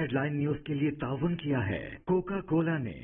Headline news के लिए ताउन किया है कोका कोला ने।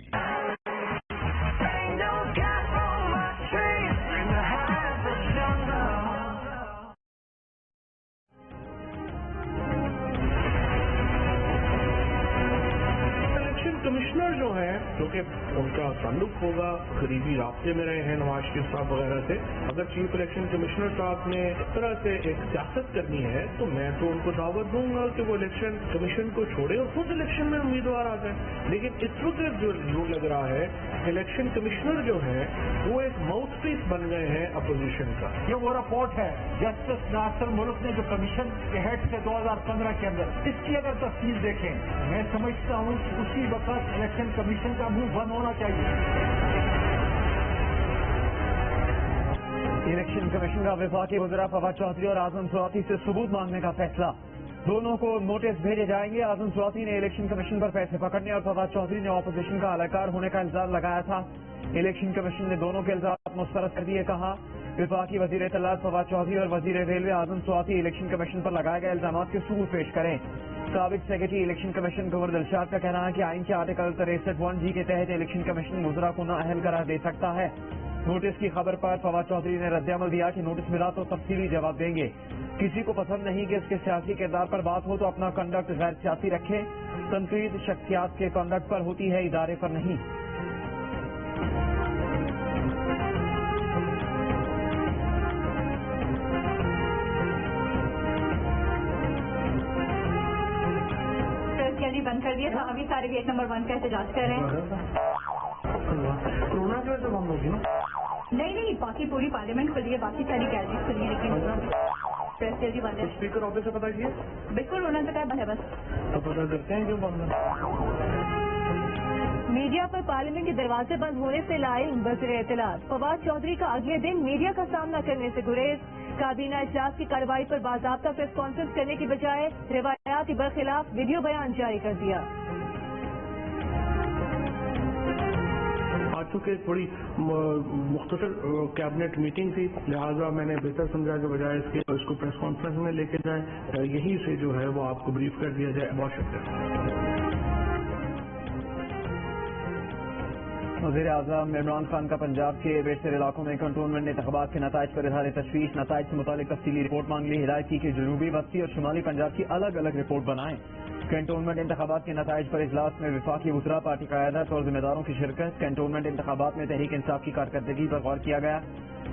कमिश्नर जो है, क्योंकि उनका ताल्लुक होगा, करीबी रास्ते में रहे हैं नवाज शरीफ साहब वगैरह से, अगर चीफ इलेक्शन कमिश्नर साहब ने इस तरह से एक सियासत करनी है तो मैं तो उनको दावत दूंगा कि वो इलेक्शन कमीशन को छोड़े और खुद इलेक्शन में उम्मीदवार आ जाए। लेकिन इस वक्त जो लग रहा है, इलेक्शन कमिश्नर जो है वो एक माउथ पीस बन गए हैं अपोजिशन का। ये वो रिपोर्ट है जस्टिस नासिर मुल्क ने जो कमीशन के हेड से 2015 के अंदर, इसकी अगर तफसील देखें, मैं समझता हूँ कि उसी वक्त इलेक्शन कमीशन का मुंह बंद होना चाहिए। इलेक्शन कमीशन का वफाकी वज़ीर फवाद चौधरी और आजम सुराती से सबूत मांगने का फैसला। दोनों को नोटिस भेजे जाएंगे। आजम सुराती ने इलेक्शन कमीशन पर पैसे पकड़ने और फवाद चौधरी ने अपोजिशन का अहलकार होने का इल्जाम लगाया था। इलेक्शन कमीशन ने दोनों के इल्जाम मुस्तरद कर दिए। कहा वफाकी वज़ीर इत्तलात फवाद चौधरी और वज़ीर रेलवे आजम सुराती इलेक्शन कमीशन पर लगाए गए इल्जामात के सबूत पेश करें। साबिक सेक्रेटरी इलेक्शन कमीशन गवर दिलशाद का कहना है कि आइन के आर्टिकल 63(1) के तहत इलेक्शन कमीशन मुजरा को नाअहल करार दे सकता है। नोटिस की खबर पर फवाद चौधरी ने रद्दअमल दिया कि नोटिस मिला तो तफसीली जवाब देंगे। किसी को पसंद नहीं कि इसके सियासी किरदार पर बात हो तो अपना कंडक्ट गैर सियासी रखे। तनकीद शख्सियात के कंडक्ट पर होती है, इदारे पर नहीं। बंद कर दिया था, अभी सारे गेट नंबर 1 का एहतजाज कर रहे हैं। कोरोना की वजह से बंद होगी ना? नहीं, बाकी पूरी पार्लियामेंट खुली है, बाकी सारी गैलरीज खुली है, लेकिन प्रेस जल्दी बंद है। स्पीकर ऑफिस से पता किया? बिल्कुल उन्होंने बताया बंद है बस। तो पता करते हैं क्यों बंद है। मीडिया पर पार्लियामेंट के दरवाजे बंद होने से लाए वज़ीर इत्तलात फवाद चौधरी का अगले दिन मीडिया का सामना करने से गुरेज। काबीना इजलास की कार्रवाई पर बाज़ाब्ता प्रेस कॉन्फ्रेंस करने की बजाय रिवायात के बरखिलाफ वीडियो बयान जारी कर दिया। आज चूंकि थोड़ी मुख्तसर कैबिनेट मीटिंग थी, लिहाजा मैंने बेहतर समझा के बजाय इसको प्रेस कॉन्फ्रेंस में लेके जाए, यहीं से जो है वो आपको ब्रीफ कर दिया जाए। बहुत शुक्रिया। वज़ीर आज़म इमरान खान का पंजाब के बेशतर इलाकों में कंटोनमेंट इंतख़ाबात के नताइज पर इज़हार तशवीश। नताइज से मुतालिक तफसीली रिपोर्ट मांग ली। हिदायत की कि जनूबी वस्ती और शुमाली पंजाब की अलग अलग रिपोर्ट बनाएं। कंटोनमेंट इंतख़ाबात के नताइज पर इजलास में वफाकी वज़रा, पार्टी क़यादत और जिम्मेदारों की शिरकत। कंटोनमेंट इंतख़ाबात में तहरीक इंसाफ की कारकर्दगी पर गौर किया गया।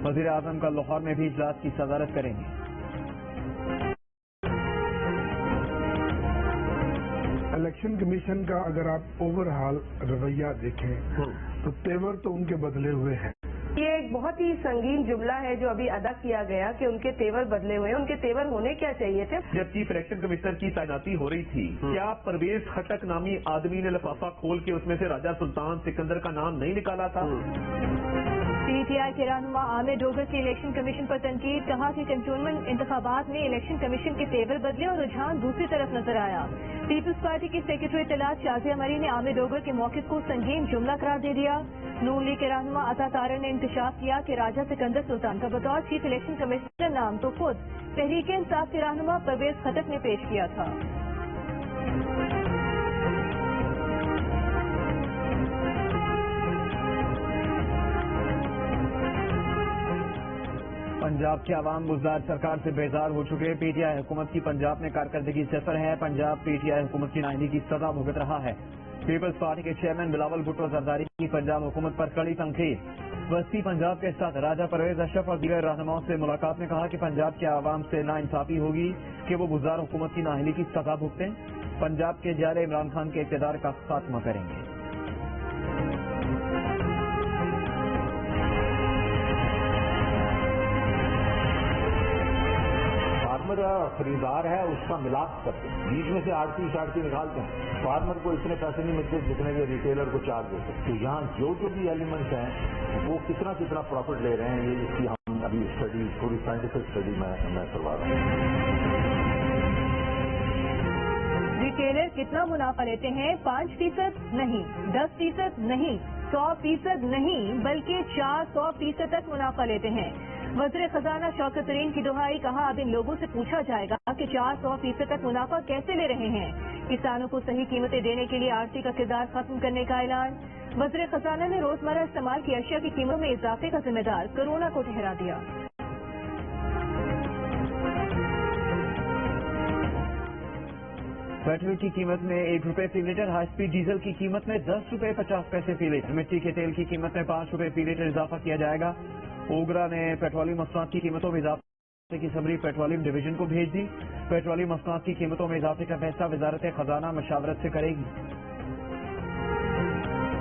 वज़ीर आज़म कल लाहौर में भी इजलास की सदारत करेंगे। इलेक्शन कमीशन का अगर आप ओवरऑल रवैया देखें तो तेवर तो उनके बदले हुए हैं। ये एक बहुत ही संगीन जुमला है जो अभी अदा किया गया कि उनके तेवर बदले हुए हैं। उनके तेवर होने क्या चाहिए थे? जब चीफ इलेक्शन कमिश्नर की तैनाती हो रही थी, क्या परवेज खटक नामी आदमी ने लिफाफा खोल के उसमें से राजा सुल्तान सिकंदर का नाम नहीं निकाला था? पीटीआई के रहनुमा आमिर डोगर की इलेक्शन कमीशन पर तनकीद। कहा कि कंटोनमेंट इंतखाबात में इलेक्शन कमीशन के तेवर बदले और रुझान दूसरी तरफ नजर आया। पीपल्स पार्टी की सेक्रेटरी इत्तलात शाजिया मरी ने आमिर डोगर के मौक़िफ़ को संगीन जुमला करार दे दिया। नून लीग के रहनुमा अता तारर ने इंकशाफ किया कि राजा सिकंदर सुल्तान का बतौर चीफ इलेक्शन कमिश्नर नाम तो खुद तहरीक इंसाफ के रहनुमा परवेज खटक ने पेश किया था। पंजाब के अवाम बुज़दार सरकार से बेजार हो चुके। पीटीआई हुकूमत की पंजाब में कारकर्दगी सिफर है। पंजाब पीटीआई हुकूमत की नाअहली की सजा भुगत रहा है। पीपल्स पार्टी के चेयरमैन बिलावल भुट्टो जरदारी की पंजाब हुकूमत पर कड़ी तनकीद। वस्ती पंजाब के साथ राजा परवेज अशरफ और दीगर रहनुमाओं से मुलाकात में कहा कि पंजाब के आवाम से नाइंसाफी होगी कि वो बुज़दार हुकूमत की नाअहली की सजा भुगतें। पंजाब के जाले इमरान खान के इक़्तिदार का खात्मा करेंगे। खरीदार है उसका मिलाप करते हैं, बीच में से आड़ती निकालते हैं। फार्मर को इतने पैसे नहीं मिलते जितने के रिटेलर को चार्ज देते। तो यहाँ जो भी एलिमेंट्स हैं वो कितना प्रॉफिट ले रहे हैं, ये इसकी हम अभी स्टडी पूरी साइंटिफिक स्टडी मैं करवा रहा हूँ। रिटेलर कितना मुनाफा लेते हैं? 5% नहीं, 10% नहीं, 100% नहीं, बल्कि 400% तक मुनाफा लेते हैं। वज़ीर खजाना शौकत तरीन की दुहाई। कहा अब इन लोगों से पूछा जाएगा कि 400% तक मुनाफा कैसे ले रहे हैं। किसानों को सही कीमतें देने के लिए आड़ती का किरदार खत्म करने का ऐलान। वज़ीर खजाना ने रोजमर्रा इस्तेमाल की अशिया की कीमतों में इजाफे का जिम्मेदार कोरोना को ठहरा दिया। पेट्रोल की कीमत में 1 रुपए फी लीटर, हाई स्पीड डीजल की कीमत में 10 रुपए 50 पैसे फी लीटर, मिट्टी के तेल की कीमत में 5 रुपए फी लीटर इजाफा किया जाएगा। ओगरा ने पेट्रोलियम मसनूआत की कीमतों में इजाफे की समरी पेट्रोलियम डिवीजन को भेज दी। पेट्रोलियम मसनूआत की कीमतों में इजाफे का फैसला वजारत खजाना मशावरत से करेगी।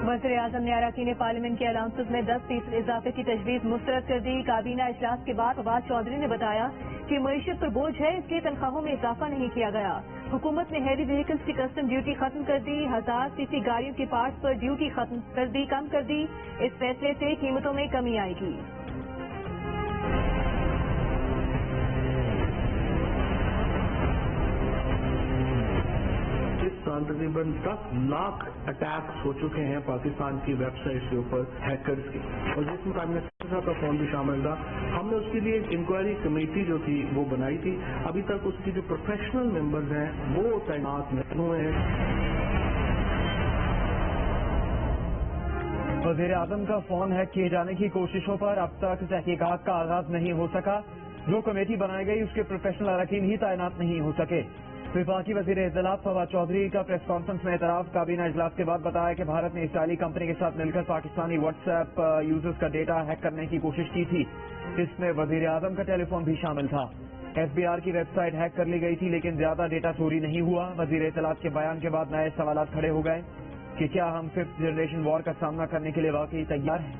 वज़ीर आज़म ने अरकान पार्लियामेंट के अलाउंसेस में 10% इजाफे की तजवीज़ मुस्तरद कर दी। काबीना इजलास के बाद फवाद चौधरी ने बताया कि मईशत पर बोझ है, इसलिए तनख्वाहों में इजाफा नहीं किया गया। हुकूमत ने हैवी व्हीकल्स की कस्टम ड्यूटी खत्म कर दी। 1000 सीसी गाड़ियों के पार्ट्स पर ड्यूटी कम कर दी। इस फैसले से कीमतों में कमी आएगी। तकरीबन 10 लाख अटैक्स हो चुके हैं पाकिस्तान की वेबसाइट के ऊपर हैकर्स के, और जिसमें प्राइम मिनिस्टर साहब का फोन भी शामिल था। हमने उसके लिए एक इंक्वायरी कमेटी जो थी वो बनाई थी। अभी तक उसकी जो प्रोफेशनल मेंबर्स हैं वो तैनात नहीं हुए हैं। वज़ीर आज़म का फोन हैक किए जाने की कोशिशों पर अब तक तहकीकात का आगाज नहीं हो सका। जो कमेटी बनाई गई उसके प्रोफेशनल अरकान ही तैनात नहीं हो सके। विफाकी वज़ीर इत्तलात फवाद चौधरी का प्रेस कॉन्फ्रेंस में एतराफ काबीना इजलास के बाद बताया कि भारत ने इसराइली कंपनी के साथ मिलकर पाकिस्तानी व्हाट्सएप यूजर्स का डेटा हैक करने की कोशिश की थी। इसमें वज़ीर आज़म का टेलीफोन भी शामिल था। FBR की वेबसाइट हैक कर ली गई थी, लेकिन ज्यादा डेटा चोरी नहीं हुआ। वज़ीर इत्तलात के बयान के बाद नए सवालात खड़े हो गए कि क्या हम 5th जनरेशन वॉर का सामना करने के लिए वाकई तैयार हैं।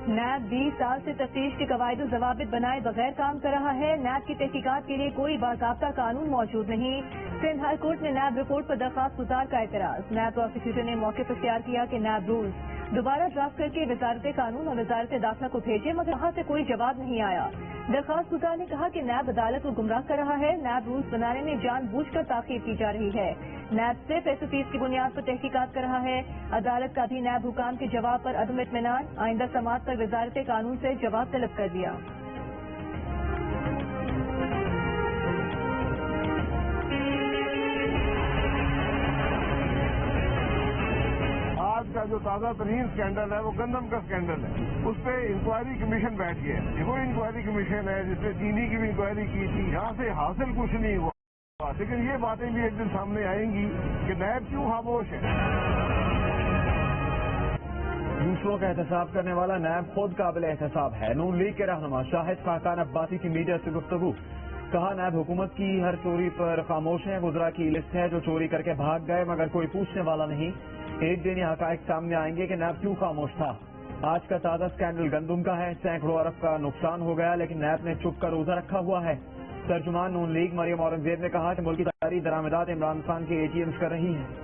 नैब 20 साल से तफ्तीश के कवायद जवाबित बनाए बगैर काम कर रहा है। नैब की तहकीकात के लिए कोई बाज़ाब्ता कानून मौजूद नहीं। सिंध हाई कोर्ट ने नैब रिपोर्ट पर दरख्वास्त गुजार का एतराज। नैब प्रोसिक्यूटर ने मौके पर इख्तियार किया कि नैब रूल्स दोबारा ड्राफ्ट करके वजारत कानून और वजारत दाखिला को भेजे, मगर वहां से कोई जवाब नहीं आया। दरख्वास्त गुजार ने कहा कि नैब अदालत को गुमराह कर रहा है। नैब रूल्स बनाने में जानबूझकर ताखीर की जा रही है। नैब सिर्फ SOPs की बुनियाद पर तहकीकात कर रहा है। अदालत का भी नैब हुकाम के जवाब पर अदम इत्मीनान। आइंदा समाअत पर वजारत कानून से जवाब तलब कर दिया। आज का जो ताज़ा तरीन स्कैंडल है वो गंदम का स्कैंडल है। उस पर इंक्वायरी कमीशन बैठ गया है। वो इंक्वायरी कमीशन है जिसने चीनी की भी इंक्वायरी की थी। यहाँ से हासिल कुछ नहीं हुआ, लेकिन ये बातें भी एक दिन सामने आएंगी कि नैब क्यों खामोश है। दूसरों का एहतसाब करने वाला नैब खुद काबिल एहतसाब है। नून लीग के रहनुमा शाहिद खाकान अब्बासी की मीडिया से गुफ्तगू। कहा नैब हुकूमत की हर चोरी पर खामोश है। वुज़रा की लिस्ट है जो चोरी करके भाग गए, मगर कोई पूछने वाला नहीं। एक दिन ये हकायक सामने आएंगे कि नैब क्यों खामोश था। आज का ताज़ा स्कैंडल गंदम का है। सैकड़ों अरब का नुकसान हो गया, लेकिन नैब ने चुप कर रोजा रखा हुआ है। तर्जुमान नून लीग मरियम औरंगजेब ने कहा कि मुल्क की सारी दरामदात इमरान खान के ATMs कर रही है।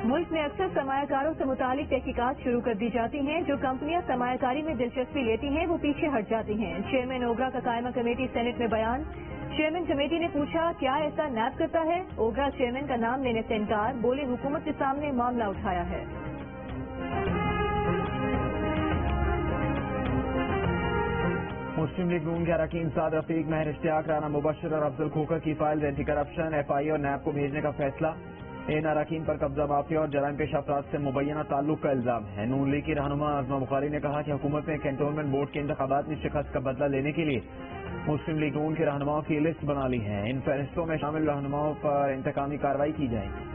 मुल्क में अक्सर सरमायाकारों से मुतालिक तहकीकात शुरू कर दी जाती हैं। जो कंपनियां सरमायाकारी में दिलचस्पी लेती हैं वो पीछे हट जाती हैं। चेयरमैन ओगरा का कायमा कमेटी सेनेट में बयान। चेयरमैन कमेटी ने पूछा क्या ऐसा नैब करता है। ओगरा चेयरमैन का नाम लेने से इनकार। बोले हुकूमत के सामने मामला उठाया है। मुस्लिम लीग नून के अरकान साद रफीक, महर इश्तियाक, राना मुबशर और अफजल खोखर की फाइल एंटी करप्शन FI और नैब को भेजने का फैसला। इन अरकान पर कब्जा माफिया और जराइम पेश अफराद से मुबैना ताल्लुक का इल्जाम है। नून लीग की रहनुमा आजमा बुखारी ने कहा कि हुकूमत ने कैंटोनमेंट बोर्ड के इंतखाबात में शिकस्त का बदला लेने के लिए मुस्लिम लीग नून के रहनुमाओं की लिस्ट बना ली है। इन फहरिस्तों में शामिल रहनुमाओं पर इंतकामी कार्रवाई की जाएगी।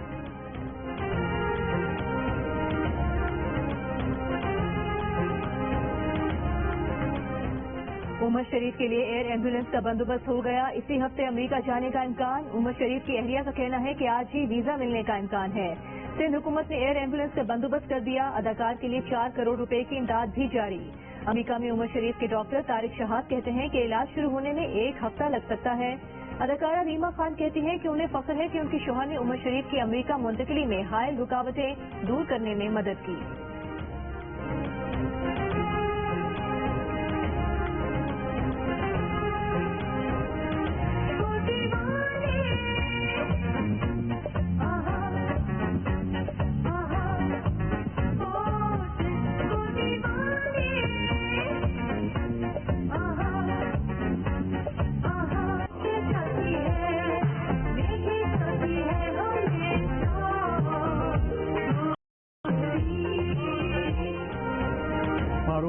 उमर शरीफ के लिए एयर एम्बुलेंस का बंदोबस्त हो गया। इसी हफ्ते अमेरिका जाने का इम्कान। उमर शरीफ की अहलिया का कहना है कि आज ही वीजा मिलने का इम्कान है। सिंध हुकूमत ने एयर एम्बुलेंस का बंदोबस्त कर दिया। अदाकार के लिए 4 करोड़ रुपए की इमदाद भी जारी। अमेरिका में उमर शरीफ के डॉक्टर तारिक शहाद कहते हैं कि इलाज शुरू होने में 1 हफ्ता लग सकता है। अदाकारा रीमा खान कहती हैं कि उन्हें फख्र है कि उनके शौहर ने उमर शरीफ की अमेरिका मुंतकिली में हायल रुकावटें दूर करने में मदद की।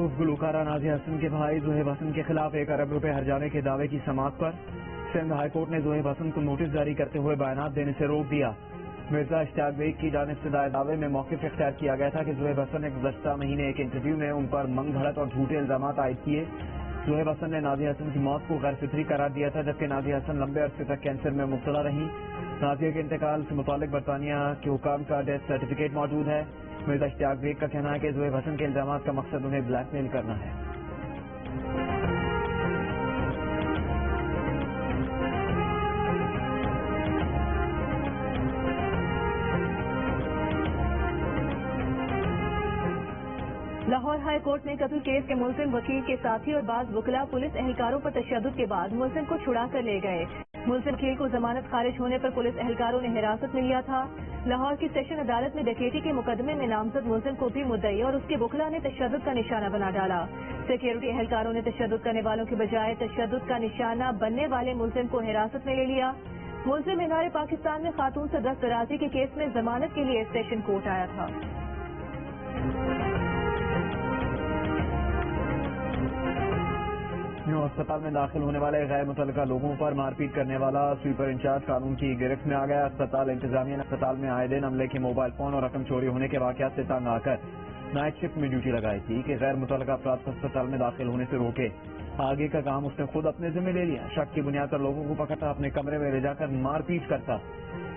معروف گلوکارہ نازیہ حسن کے بھائی زہیب حسن کے خلاف 1 ارب روپے ہرجانے کے دعوے کی سماعت پر سندھ ہائی کورٹ نے زہیب حسن کو نوٹس جاری کرتے ہوئے بیانات دینے سے روک دیا۔ مرزا اشتیاق بیگ کی جانب سے دائر دعوے میں موقف اختیار کیا گیا تھا کہ زہیب حسن نے گزشتہ مہینے ایک انٹرویو میں ان پر منگ بھڑک اور جھوٹے الزامات عائد کیے۔ زہیب حسن نے نازیہ حسن کی موت کو غیر فطری قرار دیا تھا، جبکہ نازیہ حسن لمبے عرصے تک کینسر میں مبتلا رہیں۔ نازیہ کے انتقال سے متعلق برطانیہ کے حکام کا ڈیتھ سرٹیفکیٹ موجود ہے۔ مرزا اشتیاق بیگ کا کہنا ہے کہ زہیب حسن کے الزامات کا مقصد انہیں بلیک میل کرنا ہے۔ لاہور ہائی کورٹ نے قتل کیس کے ملزم وکیل کے ساتھی اور بعض وکلاء پولیس اہلکاروں پر تشدد کے بعد ملزم کو چھڑا کر لے گئے۔ ملزم وکیل کو ضمانت خارج ہونے پر پولیس اہلکاروں نے حراست میں لیا تھا۔ لاہور کی سیشن عدالت میں ڈکیتی کے مقدمے میں نامزد ملزم کو بھی مدعی اور اس کے وکلاء نے تشدد کا نشانہ بنا ڈالا۔ سیکیورٹی اہلکاروں نے تشدد کرنے والوں کے بجائے تشدد کا نشانہ بننے والے ملزم کو حراست میں لے لیا۔ ملزم مینار پاکستان میں خاتون سے دست درازی کے کیس میں ضمانت کے لیے سیشن کورٹ آیا تھا۔ نیو اسپتال میں داخل ہونے والے غیر متعلقہ لوگوں پر مار پیٹ کرنے والا سویپر انچارج قانون کی گرفت میں آ گیا۔ اسپتال انتظامیہ نے اسپتال میں آئے دن عملے کے موبائل فون اور رقم چوری ہونے کے واقعات سے تنگ آ کر نائٹ شفٹ میں ڈیوٹی لگائی تھی کہ غیر متعلقہ افراد کو اسپتال میں داخل ہونے سے روکے۔ آگے کا کام اس نے خود اپنے ذمہ لے لیا۔ شک کی بنیاد پر لوگوں کو پکڑتا، اپنے کمرے میں لے جا کر مار پیٹ کرتا،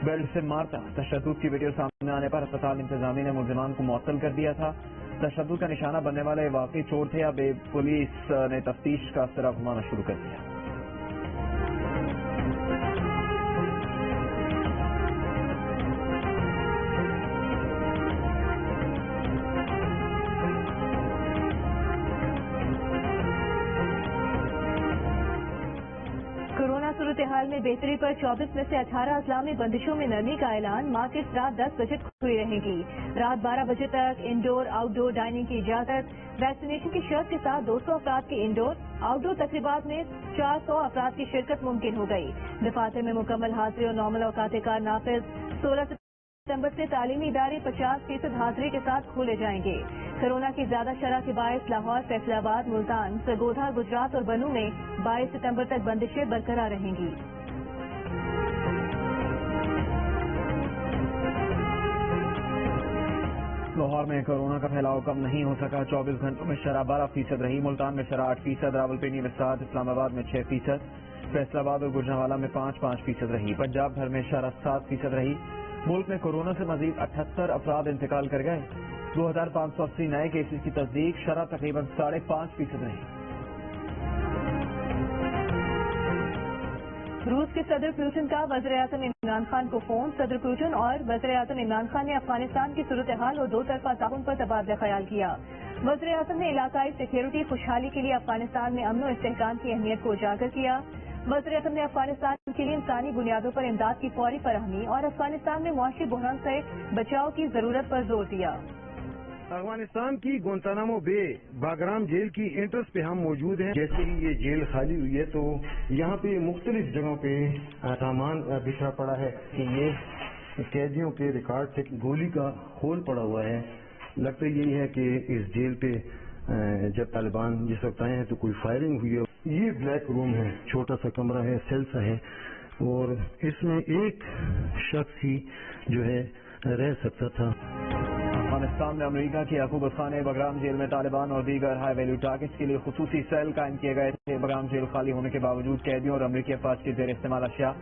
بیلٹ سے مارتا۔ تشدد کی ویڈیو سامنے آنے پر اسپتال انتظامیہ نے ملزمان کو معطل کر دیا تھا۔ تشدد کا نشانہ بننے والے واقعی چور تھے، اب پولیس نے تفتیش کا سرا گھمانا شروع کر دیا۔ کورونا صورتحال میں بہتری پر 24 میں سے 18 اضلاع میں بندشوں میں نرمی کا اعلان۔ مارکیٹ رات 10 بجے کھلی رہیں گی۔ رات 12 بجے تک انڈور آؤٹ ڈور ڈائننگ کی اجازت۔ ویکسینیشن کی شرط کے ساتھ 200 افراد کے انڈور آؤٹ ڈور تقریبات میں 400 افراد کی شرکت ممکن ہو گئی۔ دفاتر میں مکمل حاضری اور نارمل اوقات کار نافذ۔ 16 ستمبر سے تعلیمی ادارے 50% حاضری کے ساتھ کھولے جائیں گے۔ کورونا کی زیادہ شرح کے باعث لاہور، فیصل آباد، ملتان، سرگودھا، گجرات اور بنوں میں 22 ستمبر تک بندشیں برقرار رہیں گی۔ لاہور میں کورونا کا پھیلاؤ کم نہیں ہو سکا۔ 24 گھنٹوں میں شرح 12% رہی۔ ملتان میں شرح 8%، راولپنڈی میں 7%، اسلام آباد میں 6%، فیصل آباد اور گجرانوالہ میں 5% رہی۔ پنجاب بھر میں شرح 7% رہی۔ ملک میں کورونا سے مزید 78 افراد انتقال کر گئے۔ 2580 نئے کیسز کی تصدیق، شرح تقریباً 5.5% رہی۔ روس کے صدر پوٹن کا وزیر اعظم عمران خان کو فون۔ صدر پوٹن اور وزیر اعظم عمران خان نے افغانستان کی صورتحال اور دو طرفہ تعاون پر تبادلہ خیال کیا۔ وزیر اعظم نے علاقائی سیکیورٹی خوشحالی کے لیے افغانستان میں امن و استحکام کی اہمیت کو اجاگر کیا۔ وزیر اعظم نے افغانستان کے لیے انسانی بنیادوں پر امداد کی فوری فراہمی اور افغانستان میں معاشی بحران سے بچاؤ کی ضرورت پر زور دیا۔ افغانستان کی گوانتانامو بے باگرام جیل کی انٹرس پہ ہم موجود ہیں۔ جیسے ہی یہ جیل خالی ہوئی ہے تو یہاں پہ مختلف جگہوں پہ سامان بکھرا پڑا ہے کہ یہ قیدیوں کے ریکارڈ سے گولی کا ہول پڑا ہوا ہے۔ لگتا یہی ہے کہ اس جیل پہ جب طالبان جس وقت آئے ہیں تو کوئی فائرنگ ہوئی ہے۔ یہ بلیک روم ہے، چھوٹا سا کمرہ ہے، سیل سا ہے، اور اس میں ایک شخص ہی جو ہے رہ سکتا تھا۔ افغانستان میں امریکہ کے یعقوب خان بگرام جیل میں طالبان اور دیگر ہائی ویلیو ٹارگٹس کے لیے خصوصی سیل قائم کیے گئے تھے۔ بگرام جیل خالی ہونے کے باوجود قیدیوں اور امریکی افواج کے زیر استعمال اشیاء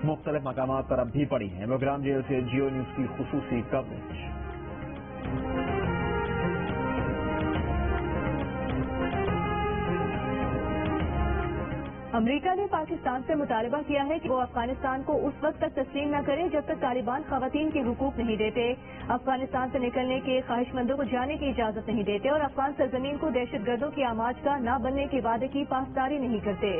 مختلف مقامات پر اب بھی پڑی ہیں۔ بگرام جیل سے جیو نیوز کی خصوصی کوریج۔ امریکہ نے پاکستان سے مطالبہ کیا ہے کہ وہ افغانستان کو اس وقت تک تسلیم نہ کرے جب تک طالبان خواتین کے حقوق نہیں دیتے، افغانستان سے نکلنے کے خواہش مندوں کو جانے کی اجازت نہیں دیتے اور افغان سرزمین کو دہشت گردوں کی آماج کا نہ بننے کے وعدے کی پاسداری نہیں کرتے۔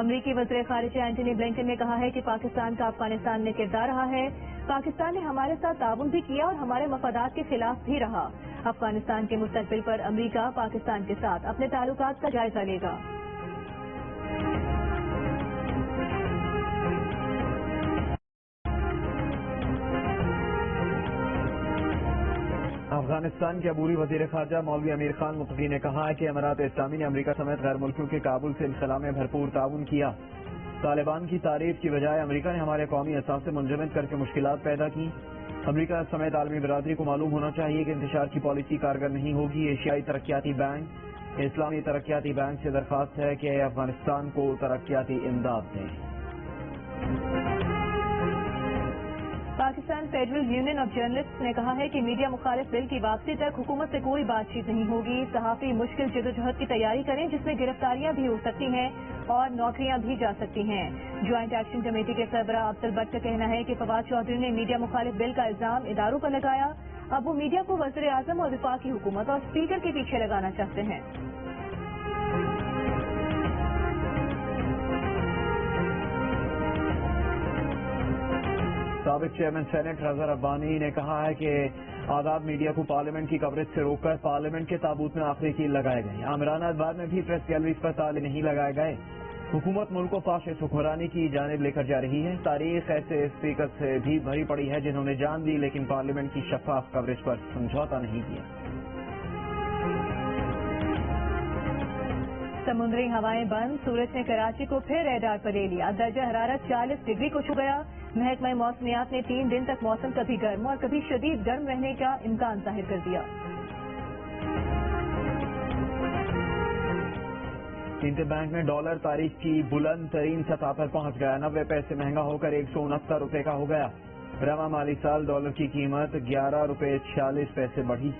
امریکی وزیر خارجہ اینٹونی بلنکن نے کہا ہے کہ پاکستان کا افغانستان میں کردار رہا ہے۔ پاکستان نے ہمارے ساتھ تعاون بھی کیا اور ہمارے مفادات کے خلاف بھی رہا۔ افغانستان کے مستقبل پر امریکہ پاکستان کے ساتھ اپنے تعلقات کا جائزہ لے گا۔ افغانستان کے عبوری وزیر خارجہ مولوی امیر خان متقی نے کہا ہے کہ امارات اسلامی نے امریکہ سمیت غیر ملکیوں کے کابل سے انخلا میں بھرپور تعاون کیا. طالبان کی تعریف کی بجائے امریکہ نے ہمارے قومی اثاثے منجمد کر کے مشکلات پیدا کی. امریکہ سمیت عالمی برادری کو معلوم ہونا چاہیے کہ انتشار کی پالیسی کارگر نہیں ہوگی. ایشیائی ترقیاتی بینک اسلامی ترقیاتی بینک سے درخواست ہے کہ افغانستان کو ترقیاتی امداد دیں. Pakistan federal union of journalist نے کہا ہے کہ میڈیا مخالف بل کی واپسی تک حکومت سے کوئی بات چیت نہیں ہوگی. صحافی مشکل جدوجہد کی تیاری کریں جس میں گرفتاریاں بھی ہو سکتی ہیں اور نوکریاں بھی جا سکتی ہیں. جوائنٹ ایکشن کمیٹی کے سربراہ افضل بٹ کا کہنا ہے کہ فواد چودھری نے میڈیا مخالف بل کا الزام اداروں پر لگایا. اب وہ میڈیا کو وزیر اعظم اور وفاقی حکومت اور اسپیکر کے پیچھے لگانا چاہتے ہیں. سابق چیئرمین سینٹ رضا ربانی نے کہا ہے کہ آزاد میڈیا کو پارلیمنٹ کی کوریج سے روک کر پارلیمنٹ کے تابوت میں آخری کیل لگائے گئے. عامرانہ ادوار میں بھی پریس گیلریز پر تالے نہیں لگائے گئے. حکومت ملک کو فاشسٹ حکمرانی کی جانب لے کر جا رہی ہے. تاریخ ایسے اسپیکر سے بھی بھری پڑی ہے جنہوں نے جان دی لیکن پارلیمنٹ کی شفاف کوریج پر سمجھوتا نہیں کیا. سمندری ہوائیں بند، سورج نے کراچی کو پھر ریڈار پر لے لیا. درجہ حرارت 40 ڈگری کو چھو گیا. محکمہ موسمیات نے 3 دن تک موسم کبھی گرم اور کبھی شدید گرم رہنے کا امکان ظاہر کر دیا. انٹر بینک میں ڈالر تاریخ کی بلند ترین سطح پر پہنچ گیا. 90 پیسے مہنگا ہو کر 169 روپے کا ہو گیا. رواں مالی سال ڈالر کی قیمت 11 روپے 46 پیسے بڑھی.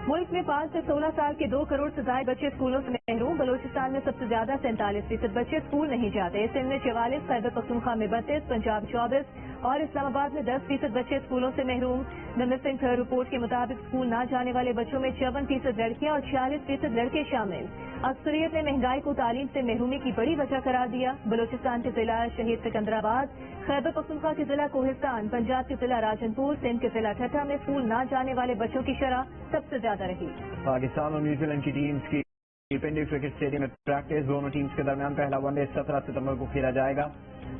ملک میں 5 سے 16 سال کے 2 کروڑ سے زائد بچے اسکولوں سے محروم. بلوچستان میں سب سے زیادہ 47% بچے اسکول نہیں جاتے. سندھ میں 44، خیبر پختونخوا میں 32، پنجاب 24 اور اسلام آباد میں 10% بچے اسکولوں سے محروم. دی مسنگ تھرڈ رپورٹ کے مطابق اسکول نہ جانے والے بچوں میں 54% لڑکیاں اور 46% لڑکے شامل. اکثریت نے مہنگائی کو تعلیم سے محرومی کی بڑی وجہ قرار دیا. بلوچستان کے ضلع شہید سکندرآباد، خیبر پختونخوا کے ضلع کوہستان، پنجاب کے ضلع راجنپور، سندھ کے ضلع ٹھٹھہ میں اسکول نہ جانے والے بچوں کی شرح سب سے زیادہ رہی. پاکستان اور نیوزی لینڈ کی ٹیمز کی پنڈی کرکٹ اسٹیڈیم میں پریکٹس. دونوں ٹیمز کے درمیان پہلا ون ڈے 17 ستمبر کو کھیلا جائے گا.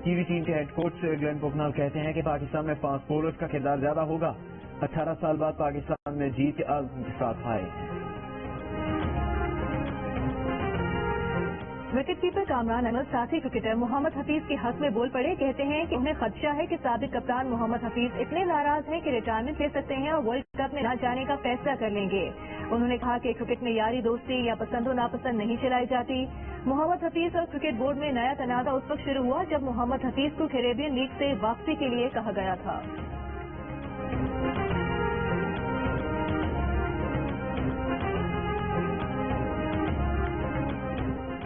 ٹی وی ٹیم کے ہیڈ کوچ گلین پوکنال کہتے ہیں کہ پاکستان میں فاسٹ بولرز کا کردار زیادہ ہوگا. 18 سال بعد پاکستان میں جیت کے عزم کے ساتھ آئے. وکٹ کیپر کامران احمد ساتھی کرکٹر محمد حفیظ کے حق میں بول پڑے. کہتے ہیں کہ انہیں خدشہ ہے کہ سابق کپتان محمد حفیظ اتنے ناراض ہیں کہ ریٹائرمنٹ لے سکتے ہیں اور ورلڈ کپ میں نہ جانے کا فیصلہ کر لیں گے. انہوں نے کہا کہ کرکٹ میں یاری دوستی یا پسند و ناپسند نہیں چلائی جاتی. محمد حفیظ اور کرکٹ بورڈ میں نیا تنازع اس وقت شروع ہوا جب محمد حفیظ کو کیریبین لیگ سے واپسی کے لیے کہا گیا تھا.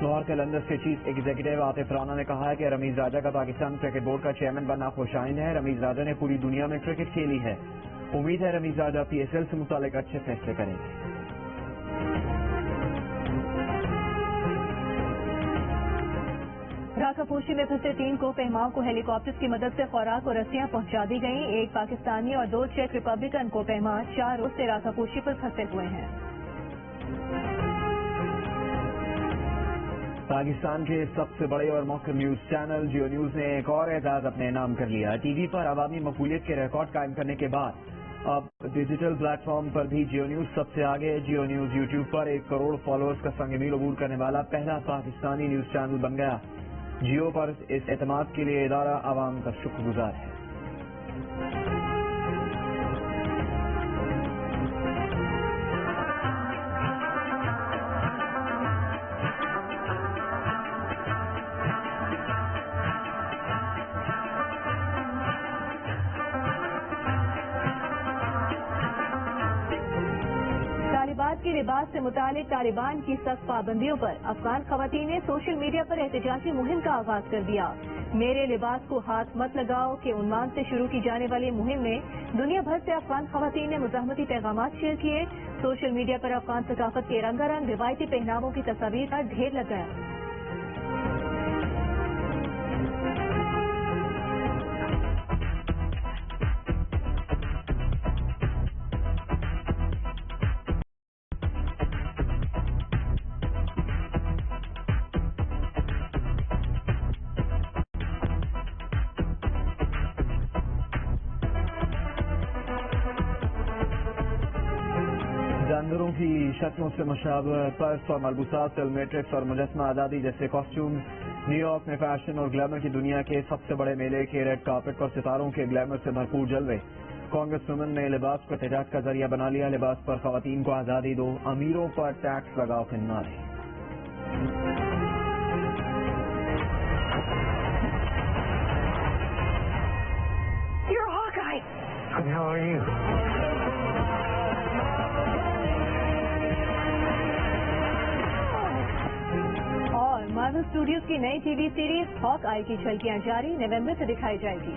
لاہور قلندرز کے چیف ایگزیکٹو عاطف رانا نے کہا ہے کہ رمیز راجہ کا پاکستان کرکٹ بورڈ کا چیئرمین بننا خوشائند ہے. رمیز راجہ نے پوری دنیا میں کرکٹ کھیلی ہے. امید ہے رمیز راجہ PSL سے متعلق اچھے فیصلے کریں گے. راکھا پوشی میں پھنسے 3 کو پہماؤں کو ہیلی کاپٹر کی مدد سے خوراک اور رسیاں پہنچا دی گئیں. 1 پاکستانی اور 2 چیک ریپبلکن کو پہما 4 روز سے راکھا پوشی پر پھنسے ہوئے ہیں. پاکستان کے سب سے بڑے اور مؤثر نیوز چینل جیو نیوز نے ایک اور اعزاز اپنے نام کر لیا. ٹی وی پر عوامی مقبولیت کے ریکارڈ قائم کرنے کے بعد اب ڈیجیٹل پلیٹ فارم پر بھی جیو نیوز سب سے آگے. جیو نیوز یوٹیوب پر 1 کروڑ فالوورز کا سنگ میل عبور کرنے والا پہلا پاکستانی نیوز چینل بن گیا. جیو پر اس اعتماد کے لیے ادارہ عوام کا شکر گزار ہے. کے لباس سے متعلق طالبان کی سخت پابندیوں پر افغان خواتین نے سوشل میڈیا پر احتجاجی مہم کا آغاز کر دیا. میرے لباس کو ہاتھ مت لگاؤ کے عنوان سے شروع کی جانے والی مہم میں دنیا بھر سے افغان خواتین نے مزاحمتی پیغامات شیئر کیے. سوشل میڈیا پر افغان ثقافت کے رنگا رنگ روایتی پہناووں کی تصاویر کا ڈھیر لگ گیا. जानवरों की शक्लों से मुशाबहत, पर्स और मलबूसात, फिल्म मैट्रिक्स और मुजस्मा आज़ादी जैसे कॉस्ट्यूम न्यूयॉर्क में फैशन और ग्लैमर की दुनिया के सबसे बड़े मेले के रेड कार्पेट पर सितारों के ग्लैमर से भरपूर जलवे। कांग्रेस वुमेन ने लिबास को एहतजाज का जरिया बना लिया। लिबास पर खवातीन को आज़ादी दो, अमीरों पर टैक्स लगाओ के नारे। You're Hawkeye. And how are you? और मार्वल स्टूडियोज की नई टीवी सीरीज हॉक आई की झलकियां जारी, नवंबर से दिखाई जाएगी।